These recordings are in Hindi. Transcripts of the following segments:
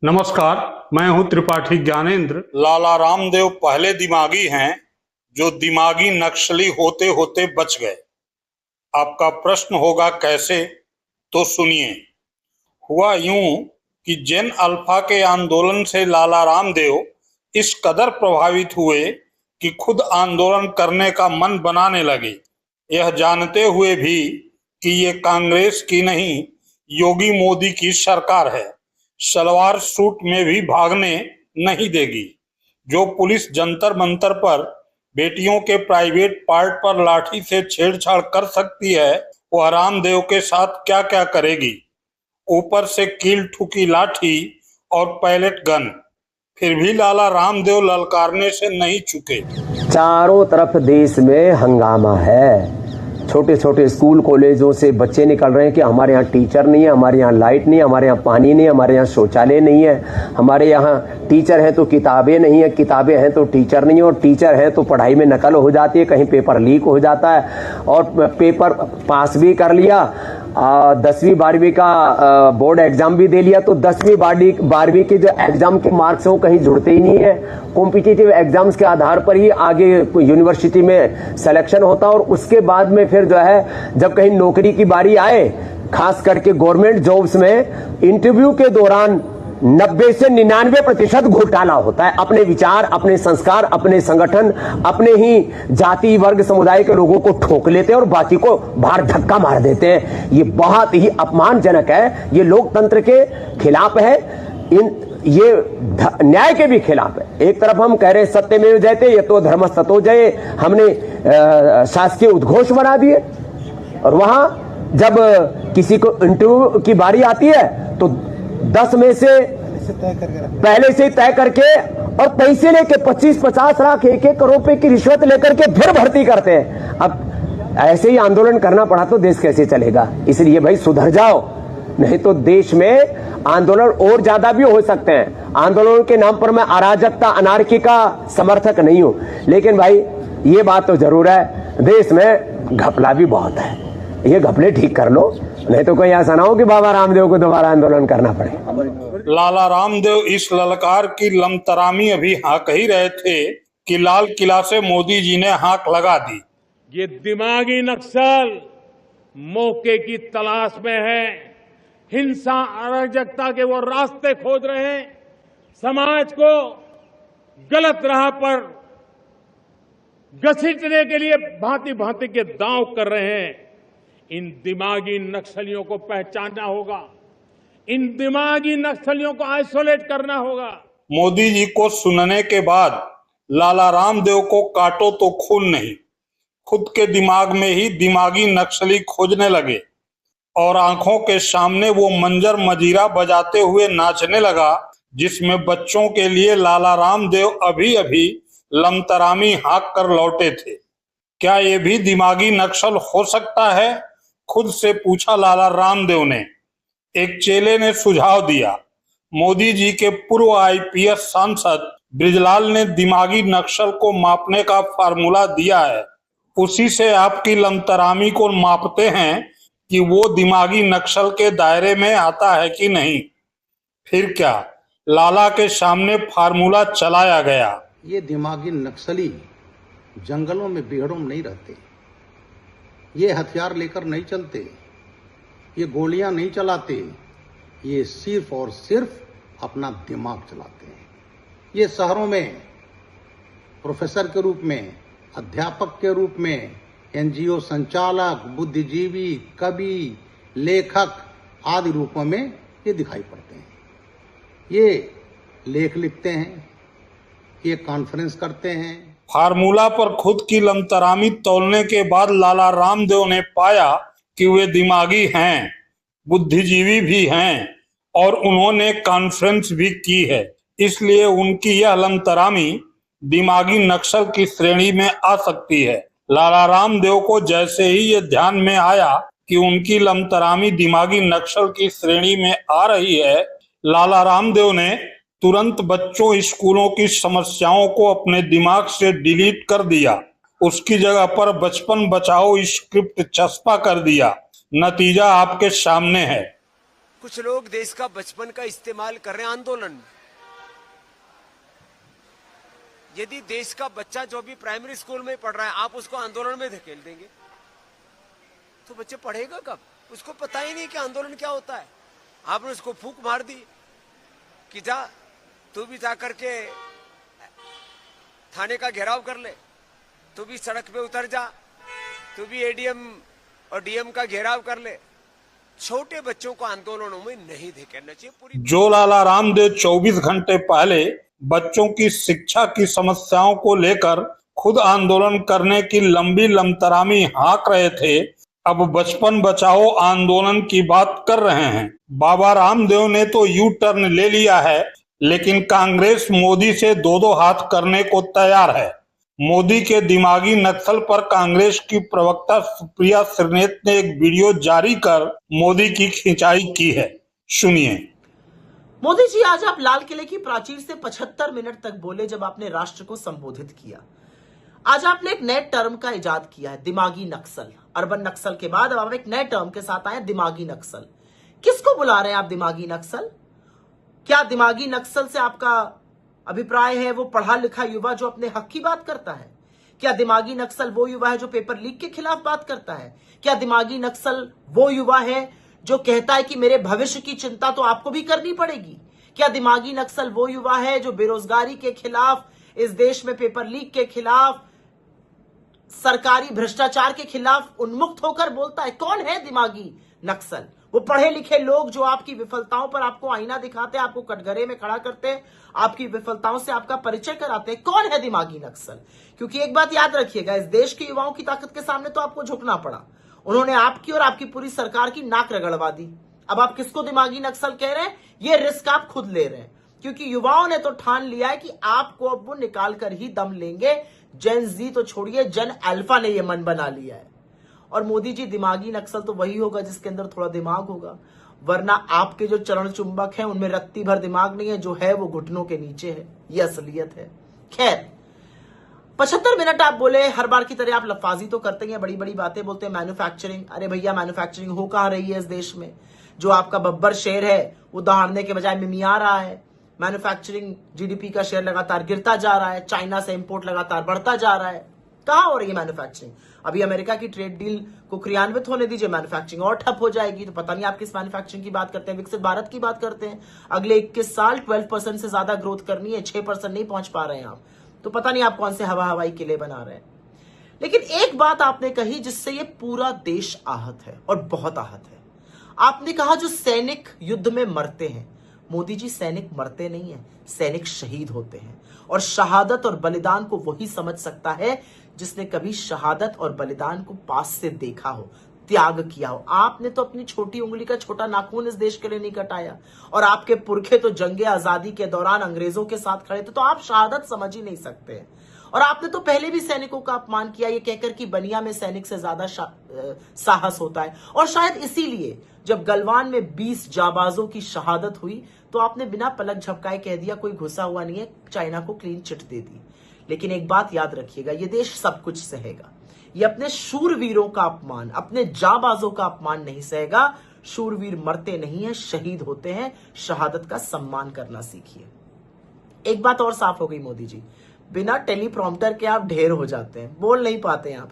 नमस्कार, मैं हूं त्रिपाठी ज्ञानेंद्र। लाला रामदेव पहले दिमागी हैं जो दिमागी नक्सली होते होते बच गए। आपका प्रश्न होगा कैसे, तो सुनिए। हुआ यूं कि जेन अल्फा के आंदोलन से लाला रामदेव इस कदर प्रभावित हुए कि खुद आंदोलन करने का मन बनाने लगे, यह जानते हुए भी कि ये कांग्रेस की नहीं योगी मोदी की सरकार है, सलवार सूट में भी भागने नहीं देगी। जो पुलिस जंतर मंतर पर बेटियों के प्राइवेट पार्ट पर लाठी से छेड़छाड़ कर सकती है, वह रामदेव के साथ क्या क्या करेगी। ऊपर से कील ठुकी लाठी और पैलेट गन, फिर भी लाला रामदेव ललकारने से नहीं चुके। चारों तरफ देश में हंगामा है। छोटे छोटे स्कूल कॉलेजों से बच्चे निकल रहे हैं कि हमारे यहाँ टीचर नहीं है, हमारे यहाँ लाइट नहीं है, हमारे यहाँ पानी नहीं है, हमारे यहाँ शौचालय नहीं है, हमारे यहाँ टीचर हैं तो किताबें नहीं है, किताबें हैं तो टीचर नहीं है, और टीचर है तो पढ़ाई में नकल हो जाती है, कहीं पेपर लीक हो जाता है, और पेपर पास भी कर लिया, 10वीं 12वीं का बोर्ड एग्जाम भी दे लिया, तो 10वीं 12वीं के जो एग्जाम के मार्क्स हैं वो कहीं जुड़ते ही नहीं है। कॉम्पिटिटिव एग्जाम्स के आधार पर ही आगे यूनिवर्सिटी में सिलेक्शन होता है, और उसके बाद में फिर जो है जब कहीं नौकरी की बारी आए, खास करके गवर्नमेंट जॉब्स में इंटरव्यू के दौरान 90 से 99% घोटाला होता है। अपने विचार, अपने संस्कार, अपने संगठन, अपने ही जाति वर्ग समुदाय के लोगों को ठोक लेते हैं और बाकी को बाहर धक्का मार देते हैं। ये बहुत ही अपमानजनक है, ये लोकतंत्र के खिलाफ है, ये न्याय के भी खिलाफ है। एक तरफ हम कह रहे हैं सत्यमेव जयते, ये तो धर्मस्ततो जये, हमने शासकीय उद्घोष बना दिए, और वहां जब किसी को इंटरव्यू की बारी आती है तो 10 में से पहले से ही तय करके और पैसे लेके 25-50 लाख 1-1 करोड़ रुपए की रिश्वत लेकर के फिर भर्ती करते हैं। अब ऐसे ही आंदोलन करना पड़ा तो देश कैसे चलेगा। इसलिए भाई सुधर जाओ, नहीं तो देश में आंदोलन और ज्यादा भी हो सकते हैं। आंदोलन के नाम पर मैं अराजकता अनार्की का समर्थक नहीं हूं, लेकिन भाई ये बात तो जरूर है, देश में घपला भी बहुत है। ये घपले ठीक कर लो, नहीं तो कोई ऐसा ना हो कि बाबा रामदेव को दोबारा आंदोलन करना पड़े। लाला रामदेव इस ललकार की लमतरामी अभी हाँक ही रहे थे कि लाल किला से मोदी जी ने हाँक लगा दी। ये दिमागी नक्सल मौके की तलाश में है, हिंसा अराजकता के वो रास्ते खोज रहे हैं, समाज को गलत राह पर घसीटने के लिए भांति भांति के दांव कर रहे हैं। इन दिमागी नक्सलियों को पहचानना होगा, इन दिमागी नक्सलियों को आइसोलेट करना होगा। मोदी जी को सुनने के बाद लाला रामदेव को काटो तो खून नहीं, खुद के दिमाग में ही दिमागी नक्सली खोजने लगे, और आंखों के सामने वो मंजर मजीरा बजाते हुए नाचने लगा जिसमें बच्चों के लिए लाला रामदेव अभी अभी लमतरामी हाँक कर लौटे थे। क्या ये भी दिमागी नक्सल हो सकता है? खुद से पूछा लाला रामदेव ने। एक चेले ने सुझाव दिया। मोदी जी के पूर्व आईपीएस सांसद बृजलाल ने दिमागी नक्सल को मापने का फार्मूला दिया है, उसी से आपकी लमतरामी को मापते हैं कि वो दिमागी नक्सल के दायरे में आता है कि नहीं। फिर क्या, लाला के सामने फार्मूला चलाया गया। ये दिमागी नक्सली जंगलों में बिहड़ों में नहीं रहते, ये हथियार लेकर नहीं चलते, ये गोलियां नहीं चलाते, ये सिर्फ और सिर्फ अपना दिमाग चलाते हैं। ये शहरों में प्रोफेसर के रूप में, अध्यापक के रूप में, एनजीओ संचालक, बुद्धिजीवी, कवि, लेखक आदि रूपों में ये दिखाई पड़ते हैं। ये लेख लिखते हैं, ये कॉन्फ्रेंस करते हैं। फार्मूला पर खुद की लमतरामी तौलने के बाद लाला रामदेव ने पाया कि वे दिमागी हैं, बुद्धिजीवी भी हैं, और उन्होंने कॉन्फ्रेंस भी की है। इसलिए उनकी यह लमतरामी दिमागी नक्सल की श्रेणी में आ सकती है। लाला रामदेव को जैसे ही ये ध्यान में आया कि उनकी लमतरामी दिमागी नक्सल की श्रेणी में आ रही है, लाला रामदेव ने तुरंत बच्चों स्कूलों की समस्याओं को अपने दिमाग से डिलीट कर दिया। उसकी जगह पर बचपन बचाओ स्क्रिप्ट चस्पा कर दिया। नतीजा आपके सामने है। कुछ लोग देश का बचपन का इस्तेमाल कर रहे हैं आंदोलन में। यदि देश का बच्चा जो भी प्राइमरी स्कूल में पढ़ रहा है आप उसको आंदोलन में धकेल देंगे तो बच्चे पढ़ेगा कब? उसको पता ही नहीं कि आंदोलन क्या होता है। आपने उसको फूंक मार दी कि जा तू भी जा करके थाने का घेराव कर ले, तू भी सड़क पे उतर जा, तू भी एडीएम और डीएम का घेराव कर ले। छोटे बच्चों को आंदोलनों में नहीं धकेलना चाहिए। पूरी जो लाला रामदेव 24 घंटे पहले बच्चों की शिक्षा की समस्याओं को लेकर खुद आंदोलन करने की लंबी लमतरामी हाँक रहे थे, अब बचपन बचाओ आंदोलन की बात कर रहे हैं। बाबा रामदेव ने तो यू टर्न ले लिया है, लेकिन कांग्रेस मोदी से दो दो हाथ करने को तैयार है। मोदी के दिमागी नक्सल पर कांग्रेस की प्रवक्ता सुप्रिया श्रीनेत ने एक वीडियो जारी कर मोदी की खिंचाई की है, सुनिए। मोदी जी, आज आप लाल किले की प्राचीर से 75 मिनट तक बोले जब आपने राष्ट्र को संबोधित किया। आज आपने एक नए टर्म का इजाद किया है, दिमागी नक्सल। अर्बन नक्सल के बाद अब आप एक नए टर्म के साथ आए, दिमागी नक्सल। किसको बुला रहे हैं आप दिमागी नक्सल? क्या दिमागी नक्सल से आपका अभिप्राय है वो पढ़ा लिखा युवा जो अपने हक की बात करता है? क्या दिमागी नक्सल वो युवा है जो पेपर लीक के खिलाफ बात करता है? क्या दिमागी नक्सल वो युवा है जो कहता है कि मेरे भविष्य की चिंता तो आपको भी करनी पड़ेगी? क्या दिमागी नक्सल वो युवा है जो बेरोजगारी के खिलाफ, इस देश में पेपर लीक के खिलाफ, सरकारी भ्रष्टाचार के खिलाफ उन्मुक्त होकर बोलता है? कौन है दिमागी नक्सल? वो पढ़े लिखे लोग जो आपकी विफलताओं पर आपको आईना दिखाते हैं, आपको कटघरे में खड़ा करते हैं, आपकी विफलताओं से आपका परिचय कराते हैं। कौन है दिमागी नक्सल? क्योंकि एक बात याद रखिएगा, इस देश के युवाओं की ताकत के सामने तो आपको झुकना पड़ा। उन्होंने आपकी और आपकी पूरी सरकार की नाक रगड़वा दी। अब आप किसको दिमागी नक्सल कह रहे हैं? ये रिस्क आप खुद ले रहे हैं, क्योंकि युवाओं ने तो ठान लिया है कि आपको अब वो निकाल कर ही दम लेंगे। जेन जी तो छोड़िए, जेन अल्फा ने ये मन बना लिया है। और मोदी जी, दिमागी नक्सल तो वही होगा जिसके अंदर थोड़ा दिमाग होगा, वरना आपके जो चरण चुंबक हैं उनमें रत्ती भर दिमाग नहीं है, जो है वो घुटनों के नीचे है। ये असलियत है। खैर, 75 मिनट आप बोले, हर बार की तरह आप लफाजी तो करते हैं, बड़ी बड़ी बातें बोलते हैं। मैन्युफैक्चरिंग, अरे भैया मैन्युफैक्चरिंग हो कहां रही है इस देश में? जो आपका बब्बर शेर है वो दहाड़ने के बजाय मिमिया रहा है। मैन्युफैक्चरिंग जीडीपी का शेयर लगातार गिरता जा रहा है, चाइना से इंपोर्ट लगातार बढ़ता जा रहा है। कहां हो रही है मैन्युफैक्चरिंग? अभी अमेरिका की ट्रेड डील को क्रियान्वित होने दीजिए, मैन्युफैक्चरिंग और ठप हो जाएगी। तो पता नहीं आप किस मैन्युफैक्चरिंग की बात करते हैं? विकसित भारत की बात करते हैं। अगले 21 साल 12% से ज्यादा ग्रोथ करनी है, 6% नहीं पहुंच पा रहे हैं आप, तो पता नहीं आप कौन से हवाई किले बना रहे हैं। लेकिन एक बात आपने कही जिससे ये पूरा देश आहत है, और बहुत आहत है। आपने कहा जो सैनिक युद्ध में मरते हैं, मोदी जी, सैनिक मरते नहीं है, सैनिक शहीद होते हैं। और शहादत और बलिदान को वही समझ सकता है जिसने कभी शहादत और बलिदान को पास से देखा हो, त्याग किया हो। आपने तो अपनी छोटी उंगली का छोटा नाखून इस देश के लिए नहीं कटाया, और आपके पुरखे तो जंगे आजादी के दौरान अंग्रेजों के साथ खड़े थे, तो आप शहादत समझ ही नहीं सकते। और आपने तो पहले भी सैनिकों का अपमान किया, ये कहकर कि बनिया में सैनिक से ज्यादा साहस होता है। और शायद इसीलिए जब गलवान में 20 जाबाजों की शहादत हुई तो आपने बिना पलक झपकाए कह दिया कोई घुसा हुआ नहीं है, चाइना को क्लीन चिट दे दी। लेकिन एक बात याद रखिएगा, ये देश सब कुछ सहेगा, ये अपने शूरवीरों का अपमान, अपने जाबाजों का अपमान नहीं सहेगा। शूरवीर मरते नहीं है, शहीद होते हैं। शहादत का सम्मान करना सीखिए। एक बात और साफ हो गई मोदी जी, बिना टेलीप्रॉम्प्टर के आप ढेर हो जाते हैं, बोल नहीं पाते हैं आप।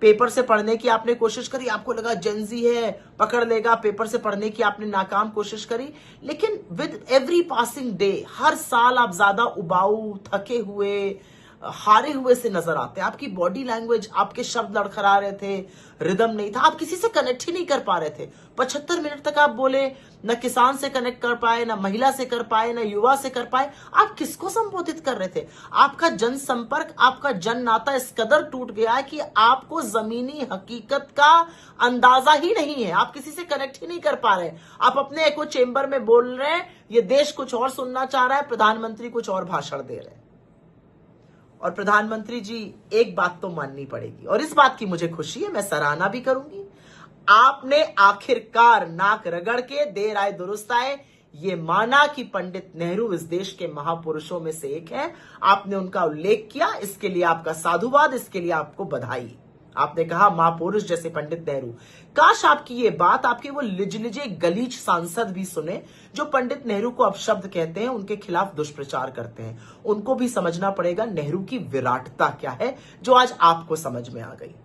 पेपर से पढ़ने की आपने कोशिश करी, आपको लगा जेनजी है पकड़ लेगा, पेपर से पढ़ने की आपने नाकाम कोशिश करी। लेकिन विद एवरी पासिंग डे, हर साल आप ज्यादा उबाऊ, थके हुए, हारे हुए से नजर आते हैं। आपकी बॉडी लैंग्वेज, आपके शब्द लड़खड़ा रहे थे, रिदम नहीं था, आप किसी से कनेक्ट ही नहीं कर पा रहे थे। 75 मिनट तक आप बोले, न किसान से कनेक्ट कर पाए, न महिला से कर पाए, न युवा से कर पाए। आप किसको संबोधित कर रहे थे? आपका जनसंपर्क, आपका जन नाता इस कदर टूट गया है कि आपको जमीनी हकीकत का अंदाजा ही नहीं है। आप किसी से कनेक्ट ही नहीं कर पा रहे। आप अपने एको चेंबर में बोल रहे हैं, ये देश कुछ और सुनना चाह रहा है, प्रधानमंत्री कुछ और भाषण दे रहे हैं। और प्रधानमंत्री जी, एक बात तो माननी पड़ेगी, और इस बात की मुझे खुशी है, मैं सराहना भी करूंगी। आपने आखिरकार नाक रगड़ के, देर आए दुरुस्त आए, ये माना कि पंडित नेहरू इस देश के महापुरुषों में से एक है। आपने उनका उल्लेख किया, इसके लिए आपका साधुवाद, इसके लिए आपको बधाई। आपने कहा महापुरुष जैसे पंडित नेहरू। काश आपकी ये बात आपके वो लिजलिजे गलीच सांसद भी सुने जो पंडित नेहरू को अपशब्द कहते हैं, उनके खिलाफ दुष्प्रचार करते हैं। उनको भी समझना पड़ेगा नेहरू की विराटता क्या है, जो आज आपको समझ में आ गई।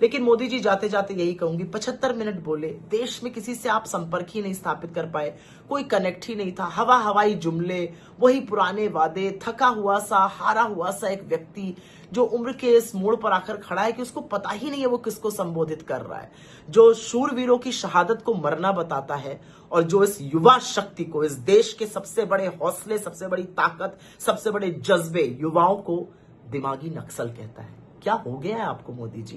लेकिन मोदी जी जाते जाते यही कहूंगी, 75 मिनट बोले, देश में किसी से आप संपर्क ही नहीं स्थापित कर पाए, कोई कनेक्ट ही नहीं था, हवाई जुमले, वही पुराने वादे, थका हुआ सा, हारा हुआ सा एक व्यक्ति जो उम्र के इस मोड़ पर आकर खड़ा है कि उसको पता ही नहीं है वो किसको संबोधित कर रहा है, जो शूरवीरों की शहादत को मरना बताता है और जो इस युवा शक्ति को, इस देश के सबसे बड़े हौसले, सबसे बड़ी ताकत, सबसे बड़े जज्बे युवाओं को दिमागी नक्सल कहता है। क्या हो गया है आपको मोदी जी?